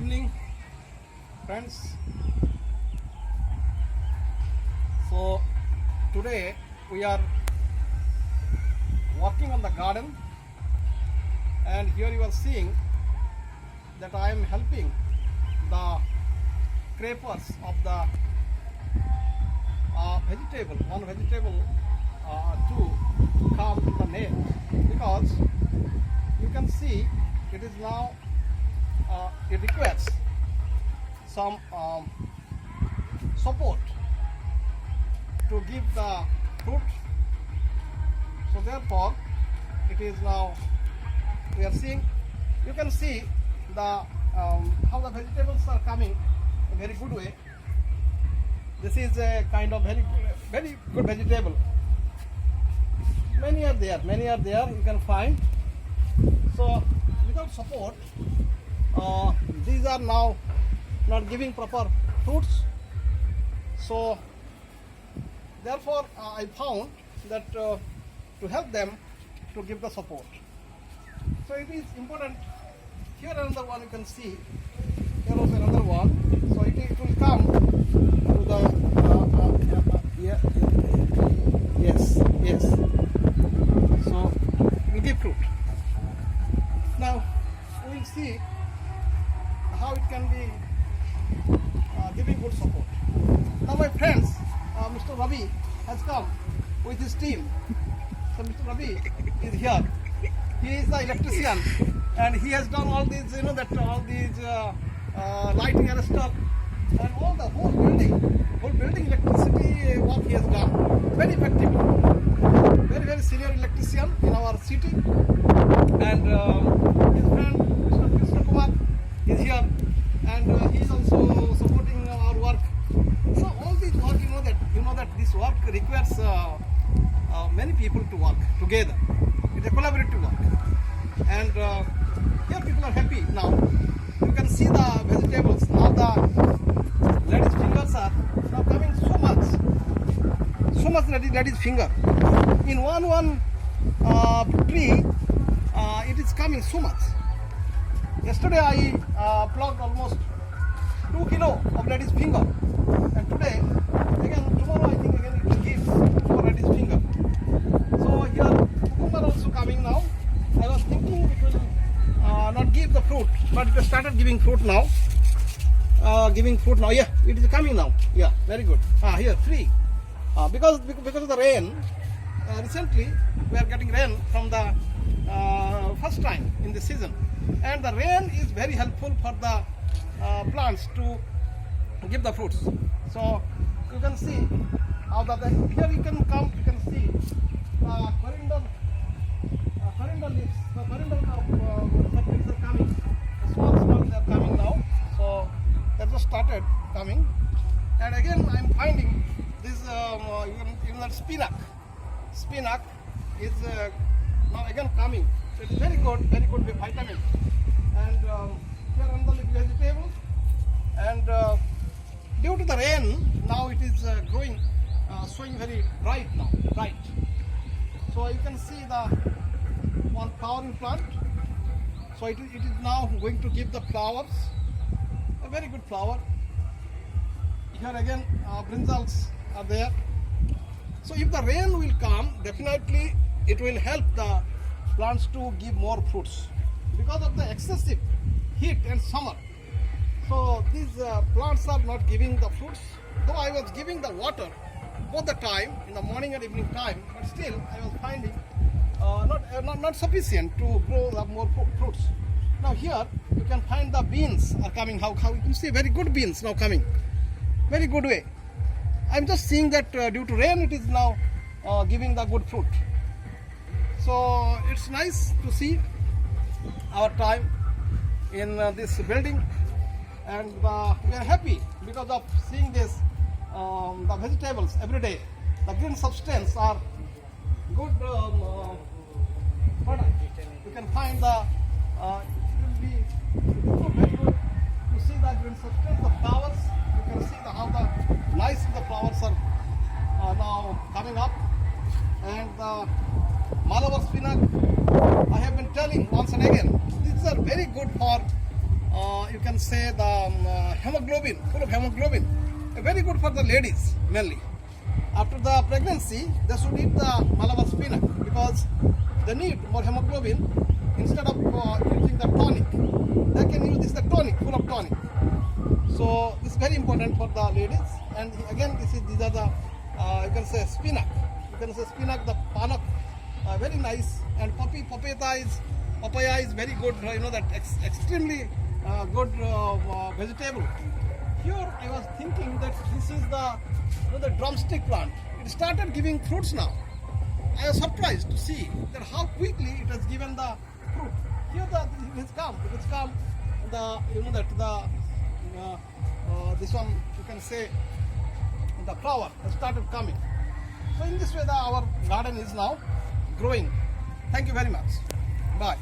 evening, friends. So today we are working on the garden, and here you are seeing that I am helping the creepers of the one vegetable to come in the net, because you can see it is now it requires some support to give the fruit. So therefore it is now we are seeing, you can see the how the vegetables are coming a very good way. This is a kind of very good vegetable. Many are there, you can find. So without support, these are now not giving proper fruits. So therefore I found that to help them to give the support. So it is important. Here another one you can see. Here also another one. So it will come to the yes. So we give fruit. Now we will see how it can be giving good support. Now my friends, Mr. Ravi has come with his team. So Mr. Ravi is here. He is the electrician, and he has done all these, all these lighting and stuff, and all the whole building electricity work he has done very effectively. Very senior electrician in our city, and his friend Mr. Krishna Kumar is here, and he is also supporting our work. So all these work, you know that this work requires many people to work together. It's a collaborative work, and here people are happy now. You can see the vegetables now. The lady's fingers are now coming so much lady's finger in one tree. It is coming so much. Yesterday I plucked almost 2 kilo of lady's finger, and today tomorrow I think again it will give for lady's finger. So here cucumber also coming now. I was thinking it will not give the fruit, but it has started giving fruit now. Yeah, it is coming now. Yeah, very good. Here 3. Because of the rain, recently we are getting rain from the first time in the season, and the rain is very helpful for the plants to give the fruits. So you can see how here you can see coriander leaves. The coriander saplings are coming. The small they are coming now. So they just started coming, and again I am finding this even that spinach is now again coming. So it is very good with vitamin. And here are the vegetables, and due to the rain now it is growing, showing very bright now. So you can see the one flowering plant. So it is now going to give the flowers, a very good flower. Here again brinjals are there. So if the rain will come, definitely it will help the plants to give more fruits, because of the excessive heat and summer. So these plants are not giving the fruits, though I was giving the water both the time, in the morning and evening time, but still I was finding not sufficient to grow the more fruits. Now here you can find the beans are coming. How you can see very good beans now coming, very good way. I'm just seeing that due to rain it is now giving the good fruit. So it's nice to see our time in this building, and we are happy because of seeing this the vegetables every day. The green substance are good product. You can find the it will be very good to see the green substance. The flowers, you can see how the nice the flowers are now coming up, and the Malabar spinach, I have been telling once and again, these are very good for you can say the hemoglobin, full of hemoglobin. Very good for the ladies mainly. After the pregnancy, they should eat the Malabar spinach because they need more hemoglobin. Instead of using the tonic, they can use the tonic, full of tonic. So this is very important for the ladies. And again, these are the you can say spinach. You can say spinach, the panak, very nice. And papaya is very good. You know that extremely good vegetable. Here I was thinking that this is the drumstick plant. It started giving fruits now. I was surprised to see that how quickly it has given the fruit. Here it has come. This one you can say the flower has started coming. So in this way our garden is now growing. Thank you very much. Bye.